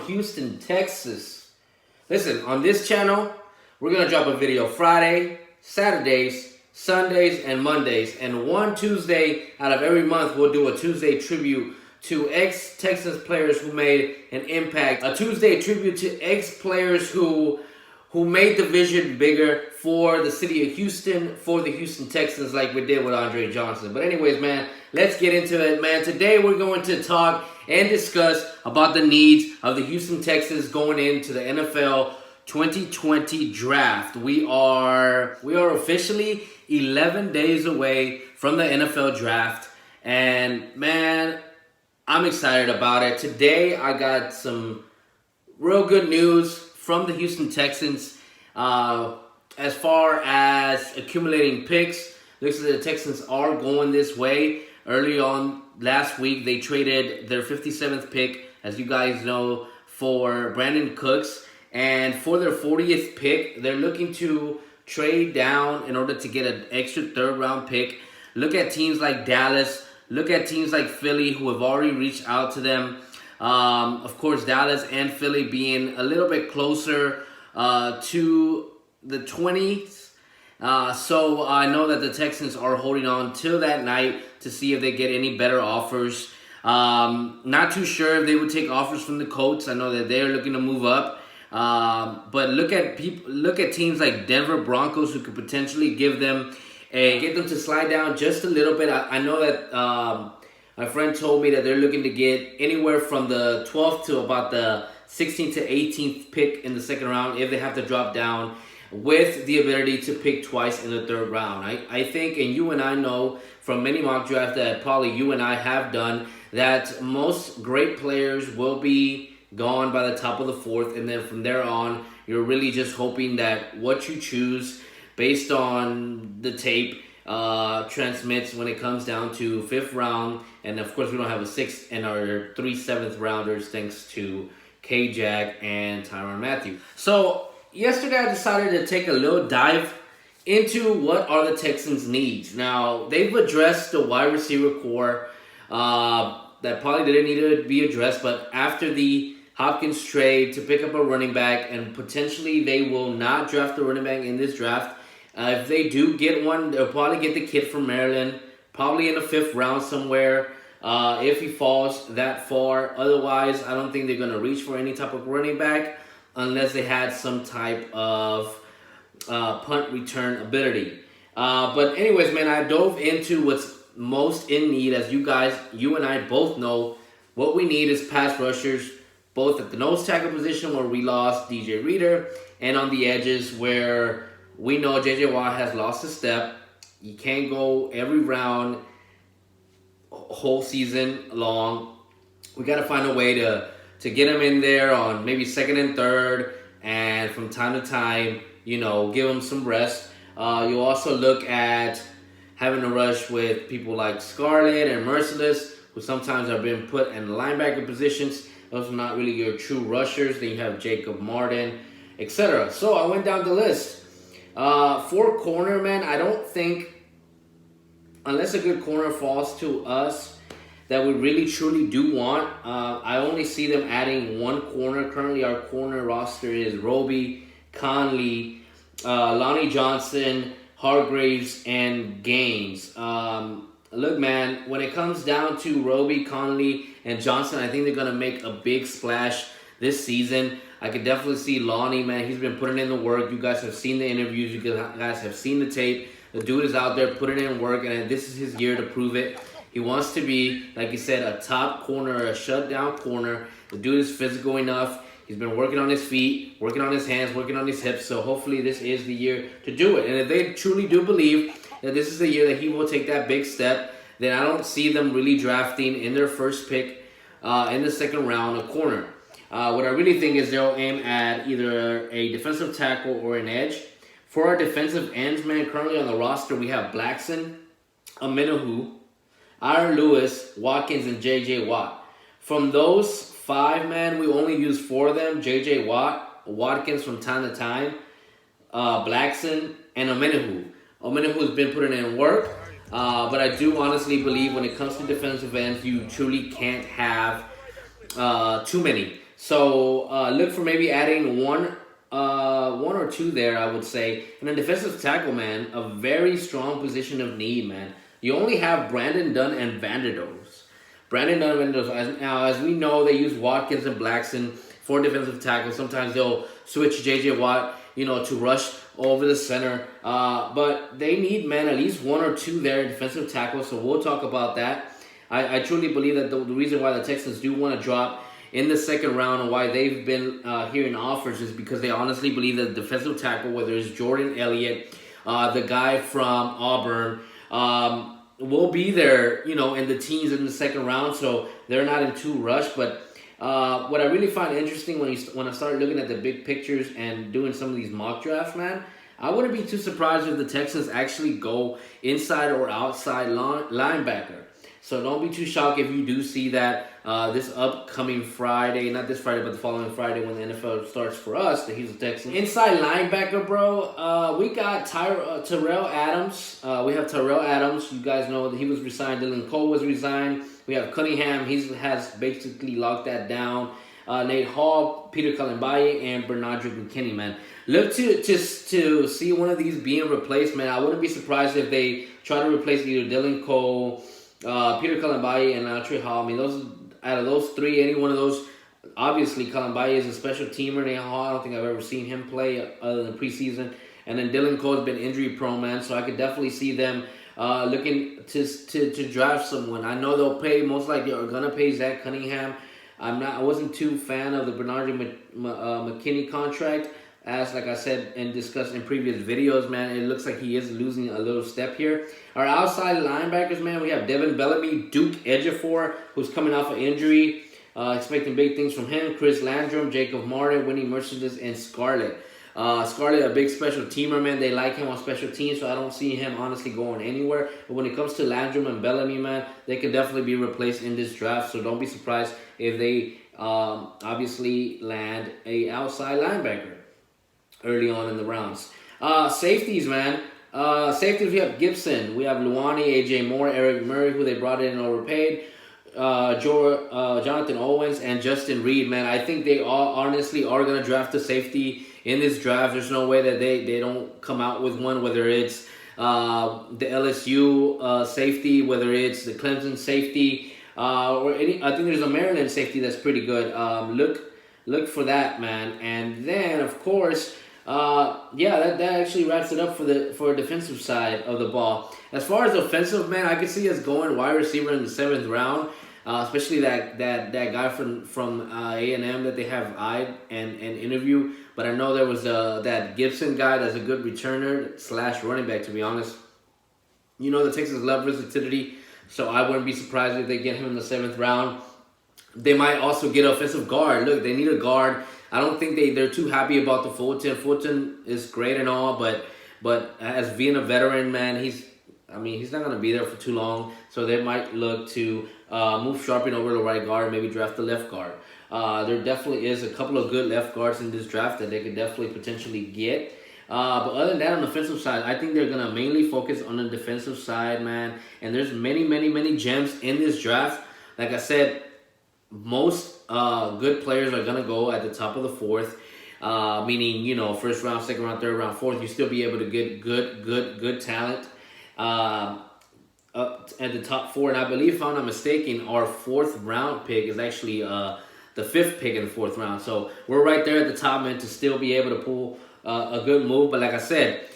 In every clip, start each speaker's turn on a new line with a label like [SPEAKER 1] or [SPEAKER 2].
[SPEAKER 1] Houston, Texas. Listen, on this channel, we're going to drop a video Friday, Saturdays, Sundays, and Mondays. And one Tuesday out of every month, we'll do a Tuesday tribute to ex-Texans players who made an impact. A Tuesday tribute to ex-players who made the vision bigger for the city of Houston, for the Houston Texans, like we did with Andre Johnson. But anyways, man, let's get into it, man. Today we're going to talk and discuss about the needs of the Houston Texans going into the NFL 2020 draft. We are officially 11 days away from the NFL draft, and man, I'm excited about it. Today I got some real good news from the Houston Texans as far as accumulating picks. Looks like the Texans are going this way. Early on last week, they traded their 57th pick, as you guys know, for Brandon Cooks. And for their 40th pick, they're looking to trade down in order to get an extra third-round pick. Look at teams like Dallas. Look at teams like Philly who have already reached out to them. Of course, Dallas and Philly being a little bit closer to the 20s. So I know that the Texans are holding on till that night to see if they get any better offers. Not too sure if they would take offers from the Colts. I know that they're looking to move up. But look at teams like Denver Broncos who could potentially get them to slide down just a little bit. I know that my friend told me that they're looking to get anywhere from the 12th to about the 16th to 18th pick in the second round if they have to drop down, with the ability to pick twice in the third round. I think, and you and I know from many mock drafts that probably you and I have done, that most great players will be gone by the top of the fourth, and then from there on, you're really just hoping that what you choose based on the tape transmits when it comes down to fifth round. And of course, we don't have a sixth and our 3 7th rounders thanks to K-Jack and Tyrann Mathieu. So yesterday I decided to take a little dive into what are the Texans' needs. Now, they've addressed the wide receiver core that probably didn't need to be addressed, but after the Hopkins trade to pick up a running back, and potentially they will not draft a running back in this draft. If they do get one, they'll probably get the kid from Maryland, probably in the 5th round somewhere, if he falls that far. Otherwise, I don't think they're going to reach for any type of running back unless they had some type of punt return ability. But anyways, man, I dove into what's most in need. As you and I both know, what we need is pass rushers, both at the nose tackle position where we lost DJ Reader, and on the edges where we know J.J. Watt has lost a step. You can't go every round, whole season long. We got to find a way to get him in there on maybe second and third, and from time to time, give him some rest. You also look at having a rush with people like Scarlett and Merciless, who sometimes have been put in linebacker positions. Those are not really your true rushers. Then you have Jacob Martin, etc. So I went down the list. For corner, man, I don't think, unless a good corner falls to us that we really truly do want, I only see them adding one corner. Currently, our corner roster is Roby, Conley, Lonnie Johnson, Hargraves, and Gaines. Look, man, when it comes down to Roby, Conley, and Johnson, I think they're going to make a big splash this season. I could definitely see Lonnie, man. He's been putting in the work. You guys have seen the interviews. You guys have seen the tape. The dude is out there putting in work, and this is his year to prove it. He wants to be, like you said, a top corner, a shutdown corner. The dude is physical enough. He's been working on his feet, working on his hands, working on his hips. So hopefully this is the year to do it. And if they truly do believe that this is the year that he will take that big step, then I don't see them really drafting in their first pick in the second round a corner. What I really think is they'll aim at either a defensive tackle or an edge. For our defensive ends, man, currently on the roster, we have Blackson, Amenahu, Ira Lewis, Watkins, and J.J. Watt. From those 5, man, we only use 4 of them. J.J. Watt, Watkins from time to time, Blackson, and Amenahu. Amenahu has been putting in work. But I do honestly believe when it comes to defensive ends, you truly can't have too many. So look for maybe adding one or two there, I would say. And then defensive tackle, man, a very strong position of need, man. You only have Brandon Dunn and Vanderdoes. Brandon Dunn and Vanderdoes. Now, as we know, they use Watkins and Blackson for defensive tackles. Sometimes they'll switch J.J. Watt, to rush over the center. But they need, man, at least one or two there defensive tackles. So we'll talk about that. I truly believe that the reason why the Texans do want to drop in the second round and why they've been hearing offers is because they honestly believe that the defensive tackle, whether it's Jordan Elliott, the guy from Auburn, will be there, in the teens in the second round. So they're not in too rush. But what I really find interesting when I started looking at the big pictures and doing some of these mock drafts, man, I wouldn't be too surprised if the Texans actually go inside or outside linebacker. So don't be too shocked if you do see that this upcoming Friday, not this Friday, but the following Friday when the NFL starts for us, the Houston Texans. Inside linebacker, bro, we got Terrell Adams. We have Terrell Adams. You guys know that he was resigned. Dylan Cole was resigned. We have Cunningham. He has basically locked that down. Nate Hall, Peter Kalimbaye, and Bernardrick McKinney, man. Look to see one of these being replaced, man. I wouldn't be surprised if they try to replace either Dylan Cole, Peter Kalimbaye, and Trey Hall. I mean, out of those three, any one of those, obviously Kalimbaye is a special teamer. Nate Hall, I don't think I've ever seen him play other than preseason. And then Dylan Cole has been injury prone, man. So I could definitely see them looking to draft someone. I know they'll pay, most likely are gonna pay Zach Cunningham. I wasn't too fan of the Bernardrick McKinney contract. As like I said and discussed in previous videos, man, it looks like he is losing a little step here. Our outside linebackers, man, we have Devin Bellamy, Duke Ejiofor, who's coming off an injury. Expecting big things from him. Chris Landrum, Jacob Martin, Winnie Mercedes, and Scarlett. Scarlett, a big special teamer, man. They like him on special teams, so I don't see him honestly going anywhere. But when it comes to Landrum and Bellamy, man, they can definitely be replaced in this draft. So don't be surprised if they obviously land a outside linebacker early on in the rounds. Safeties, man. Safeties, we have Gibson. We have Luani, A.J. Moore, Eric Murray, who they brought in and overpaid. Jonathan Owens, and Justin Reed, man. I think they all honestly are going to draft a safety in this draft. There's no way that they don't come out with one, whether it's the LSU safety, whether it's the Clemson safety, or any. I think there's a Maryland safety that's pretty good. Look for that, man. And then, of course, that actually wraps it up for a defensive side of the ball. As far as offensive, man, I could see us going wide receiver in the 7th round, especially that guy from A&M that they have eyed and interview. But I know there was that Gibson guy that's a good returner / running back, to be honest. The Texans love versatility, so I wouldn't be surprised if they get him in the 7th round. They might also get an offensive guard. Look, they need a guard. I don't think they're too happy about the Fulton. Fulton is great and all, but as being a veteran, man, he's not going to be there for too long. So they might look to move Sharping over to right guard, maybe draft the left guard. There definitely is a couple of good left guards in this draft that they could definitely potentially get. But other than that, on the offensive side, I think they're going to mainly focus on the defensive side, man. And there's many gems in this draft. Like I said, most good players are going to go at the top of the 4th. Meaning, 1st round, 2nd round, 3rd round, 4th, you still be able to get good talent at the top 4. And I believe, if I'm not mistaken, our 4th round pick is actually the 5th pick in the 4th round. So we're right there at the top, man, to still be able to pull a good move. But like I said,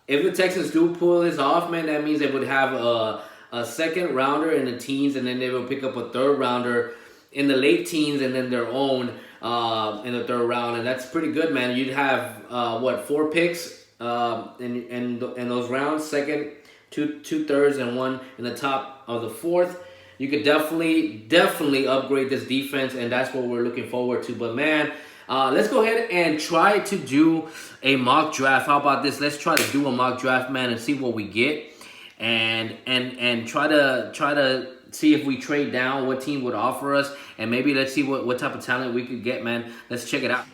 [SPEAKER 1] if the Texans do pull this off, man, that means they would have a 2nd rounder in the teens, and then they will pick up a 3rd rounder in the late teens, and then their own in the 3rd round, and that's pretty good, man. You'd have 4 picks in those rounds, 2nd, 2 thirds, and 1 in the top of the 4th. You could definitely upgrade this defense, and that's what we're looking forward to. But man, let's go ahead and try to do a mock draft. How about this? Let's try to do a mock draft, man, and see what we get, and try to see if we trade down, what team would offer us, and maybe let's see what type of talent we could get, man. Let's check it out.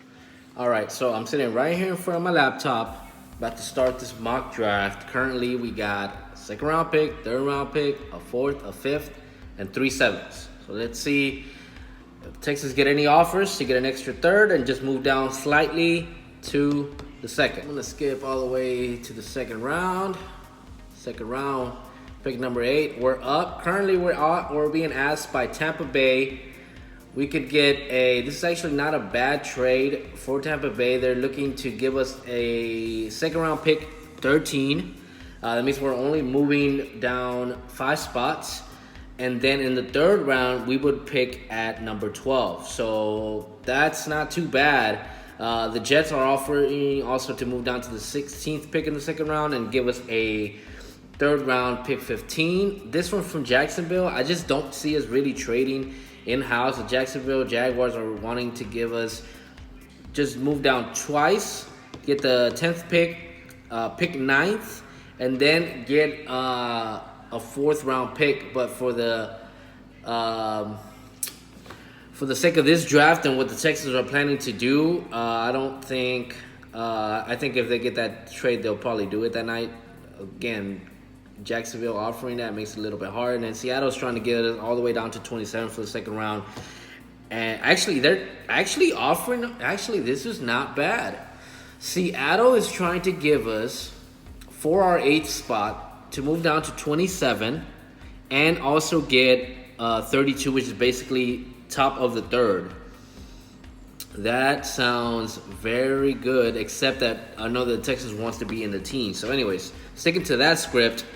[SPEAKER 1] All right, so I'm sitting right here in front of my laptop, about to start this mock draft. Currently, we got 2nd round pick, 3rd round pick, a 4th, a 5th, and 3 7s. So let's see If Texas get any offers to get an extra third and just move down slightly to the second. I'm gonna skip all the way to the second round. Second round, pick number 8. We're up. Currently, we're being asked by Tampa Bay. We could get this is actually not a bad trade for Tampa Bay. They're looking to give us a second round pick 13. That means we're only moving down 5 spots. And then in the third round, we would pick at number 12. So that's not too bad. The Jets are offering also to move down to the 16th pick in the second round and give us a third round pick 15. This one from Jacksonville, I just don't see us really trading in-house. The Jacksonville Jaguars are wanting to give us, just move down twice, get the 10th pick, pick 9th, and then get a 4th round pick. But for the sake of this draft and what the Texans are planning to do, I don't think, I think if they get that trade, they'll probably do it that night. Again, Jacksonville offering that makes it a little bit hard. And then Seattle's trying to get us all the way down to 27 for the second round. And actually, they're actually offering, this is not bad. Seattle is trying to give us, for our 8th spot, to move down to 27 and also get 32, which is basically top of the third. That sounds very good, except that I know that Texas wants to be in the team. So anyways, sticking to that script,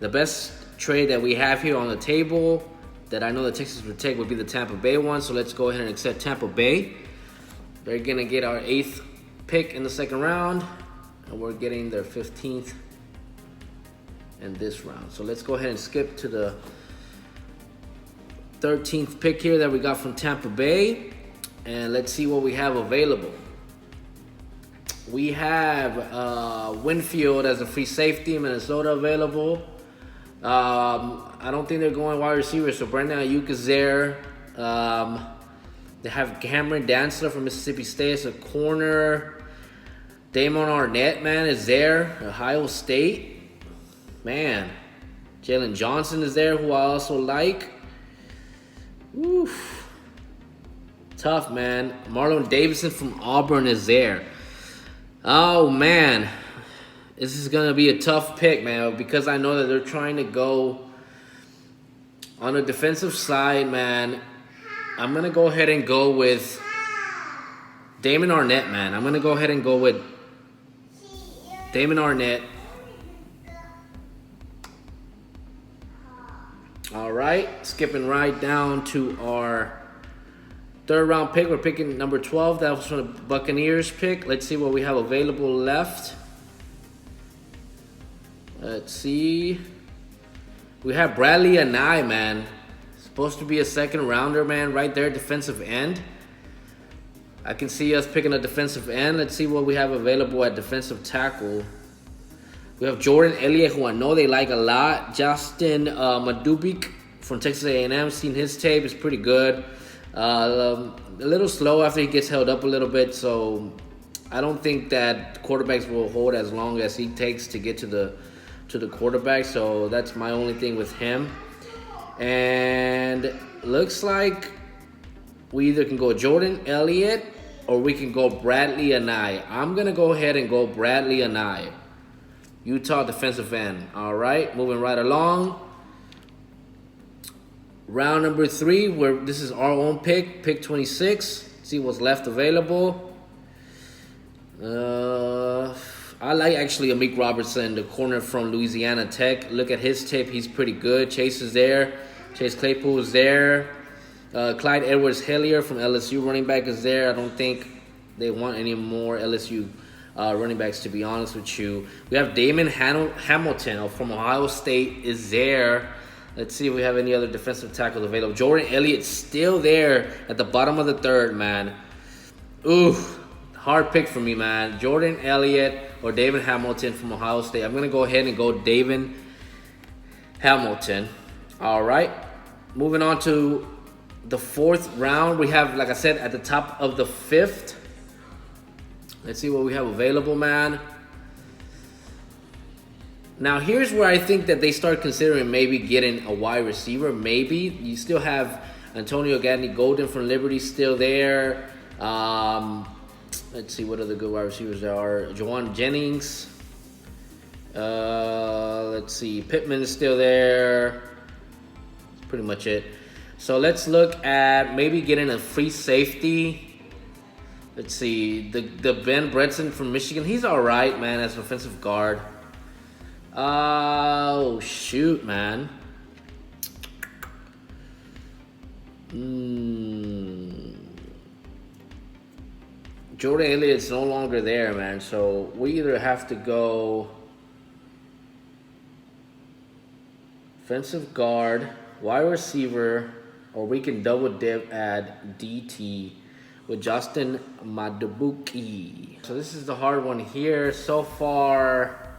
[SPEAKER 1] the best trade that we have here on the table that I know the Texans would take would be the Tampa Bay one. So let's go ahead and accept Tampa Bay. They're going to get our 8th pick in the second round, and we're getting their 15th in this round. So let's go ahead and skip to the 13th pick here that we got from Tampa Bay, and let's see what we have available. We have Winfield as a free safety in Minnesota available. I don't think they're going wide receiver, so Brandon Ayuk is there. They have Cameron Dantzler from Mississippi State as a corner. Damon Arnett, man, is there. Ohio State. Man. Jalen Johnson is there, who I also like. Oof. Tough, man. Marlon Davidson from Auburn is there. Oh, man. This is going to be a tough pick, man, because I know that they're trying to go on the defensive side, man. I'm going to go ahead and go with Damon Arnett, man. I'm going to go ahead and go with Damon Arnett. All right, skipping right down to our third round pick. We're picking number 12. That was from the Buccaneers pick. Let's see what we have available left. Let's see. We have Bradley Anai, man. Supposed to be a second rounder, man. Right there, defensive end. I can see us picking a defensive end. Let's see what we have available at defensive tackle. We have Jordan Elliott, who I know they like a lot. Justin Madubik from Texas A&M. Seen his tape. It's pretty good. A little slow after he gets held up a little bit. So I don't think that quarterbacks will hold as long as he takes to get to the quarterback. So that's my only thing with him. And looks like we either can go Jordan Elliott or we can go Bradley Anai. I'm going to go ahead and go Bradley Anai. Utah defensive end. All right, moving right along. Round number 3, where this is our own pick, pick 26. See what's left available. I like actually Amik Robertson, the corner from Louisiana Tech. Look at his tape. He's pretty good. Chase is there. Chase Claypool is there. Clyde Edwards-Helaire from LSU running back is there. I don't think they want any more LSU running backs, to be honest with you. We have Damon Hamilton from Ohio State is there. Let's see if we have any other defensive tackles available. Jordan Elliott's still there at the bottom of the third, man. Ooh, hard pick for me, man. Jordan Elliott or David Hamilton from Ohio State. I'm going to go ahead and go David Hamilton. All right. Moving on to the 4th round. We have, like I said, at the top of the 5th. Let's see what we have available, man. Now, here's where I think that they start considering maybe getting a wide receiver. Maybe. You still have Antonio Gadney Golden from Liberty still there. Let's see what other good wide receivers there are. Juwan Jennings. Let's see. Pittman's still there. That's pretty much it. So let's look at maybe getting a free safety. Let's see. The Ben Bredesen from Michigan. He's all right, man, as an offensive guard. Oh, shoot, man. Jordan Elliott's no longer there, man. So we either have to go offensive guard, wide receiver, or we can double dip at DT with Justin Madubuike. So this is the hard one here. So far,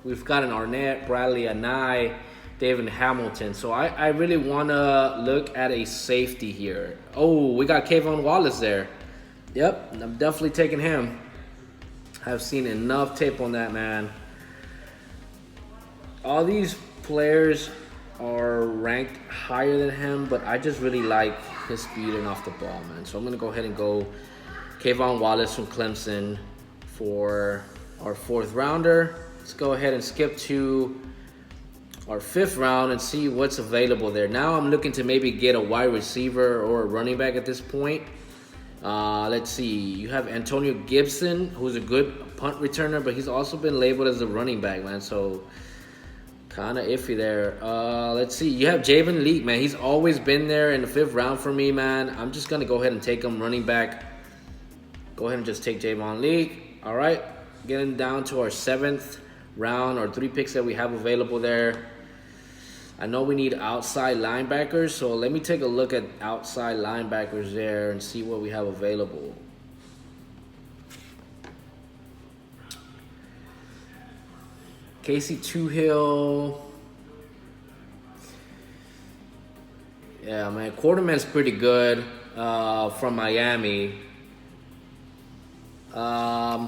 [SPEAKER 1] we've got an Arnett, Bradley Anai, David Hamilton. So I really want to look at a safety here. Oh, we got Kayvon Wallace there. Yep, I'm definitely taking him. I've seen enough tape on that man. All these players are ranked higher than him, but I just really like his speed and off the ball, man. So I'm going to go ahead and go Kayvon Wallace from Clemson for our 4th rounder. Let's go ahead and skip to our 5th round and see what's available there. Now I'm looking to maybe get a wide receiver or a running back at this point. Let's see. You have Antonio Gibson, who's a good punt returner, but he's also been labeled as a running back, man. So kind of iffy there. Let's see. You have Javon Leak, man. He's always been there in the 5th round for me, man. I'm just going to go ahead and take him running back. Go ahead and just take Javon Leak. All right. Getting down to our 7th round, or 3 picks that we have available there. I know we need outside linebackers, so let me take a look at outside linebackers there and see what we have available. Casey Toohill. Yeah, man, Quarterman's pretty good from Miami. Let's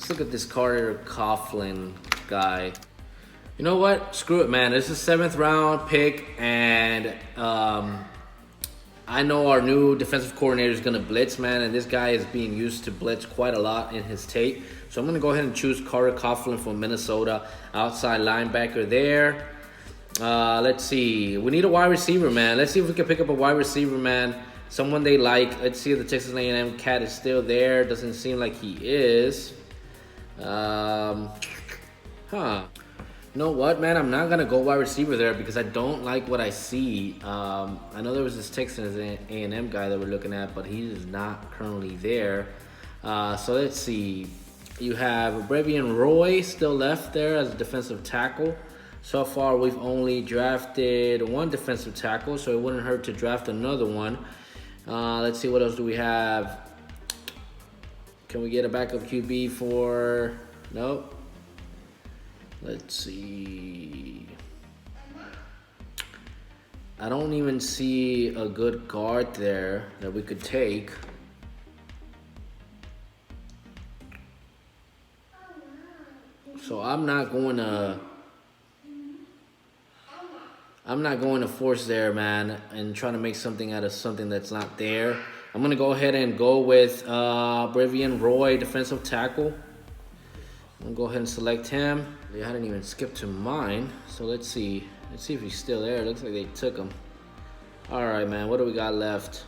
[SPEAKER 1] look at this Carter Coughlin guy. You know what? Screw it, man. This is 7th round pick, and I know our new defensive coordinator is going to blitz, man, and this guy is being used to blitz quite a lot in his tape. So I'm going to go ahead and choose Carter Coughlin from Minnesota, outside linebacker there. Let's see. We need a wide receiver, man. Let's see if we can pick up a wide receiver, man. Someone they like. Let's see if the Texas A&M cat is still there. Doesn't seem like he is. You know what, man? I'm not going to go wide receiver there because I don't like what I see. I know there was this Texans A&M guy that we're looking at, but he is not currently there. So let's see. You have Brevian Roy still left there as a defensive tackle. So far, we've only drafted 1 defensive tackle, so it wouldn't hurt to draft another one. Let's see, what else do we have? Can we get a backup QB for... Nope. Let's see. I don't even see a good guard there that we could take. So I'm not going to force there, man, and trying to make something out of something that's not there. I'm going to go ahead and go with Brevian Roy, defensive tackle. I'm going to go ahead and select him. They hadn't even skipped to mine. So let's see. Let's see if he's still there. It looks like they took him. All right, man. What do we got left?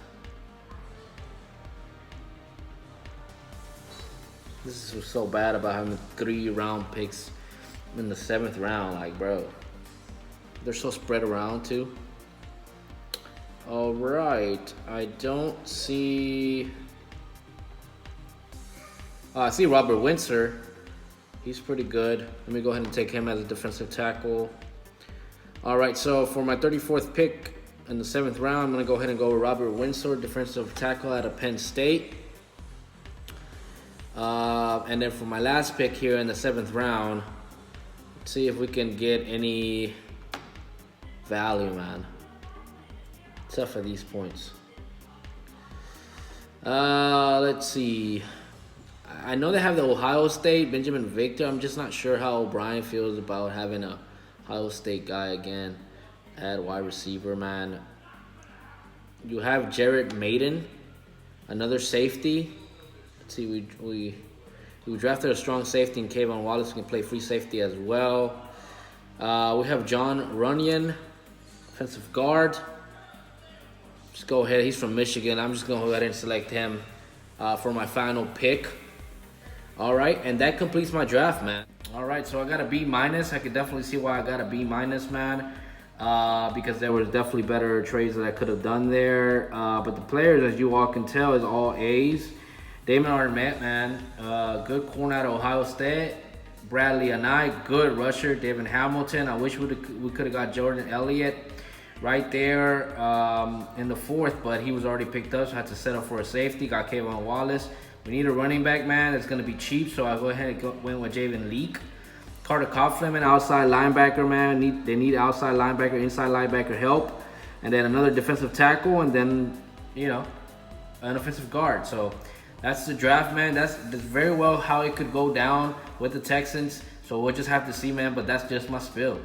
[SPEAKER 1] This is so bad about having 3 round picks in the 7th round. Like, bro. They're so spread around, too. All right. I don't see... I see Robert Windsor. He's pretty good. Let me go ahead and take him as a defensive tackle. All right, so for my 34th pick in the 7th round, I'm going to go ahead and go with Robert Windsor, defensive tackle out of Penn State. And then for my last pick here in the 7th round, let's see if we can get any value, man. Except for these points. Let's see. I know they have the Ohio State, Benjamin Victor. I'm just not sure how O'Brien feels about having a Ohio State guy again at wide receiver, man. You have Jared Maiden, another safety. Let's see, we drafted a strong safety in Kayvon Wallace, who can play free safety as well. We have John Runyon, offensive guard. Just go ahead. He's from Michigan. I'm just going to go ahead and select him for my final pick. All right, and that completes my draft, man. All right, so I got a B-. I could definitely see why I got a B-, man, because there was definitely better trades that I could have done there. But the players, as you all can tell, is all A's. Damon Arnett, man, good corner out of Ohio State. Bradley Anai, good rusher. David Hamilton, I wish we could have got Jordan Elliott right there in the 4th, but he was already picked up, so I had to settle for a safety. Got Kayvon Wallace. We need a running back, man. It's going to be cheap, so I'll go ahead and went with Javen Leak. Carter Coughlin, outside linebacker, man. They need outside linebacker, inside linebacker help. And then another defensive tackle, and then, an offensive guard. So that's the draft, man. That's very well how it could go down with the Texans. So we'll just have to see, man. But that's just my spill.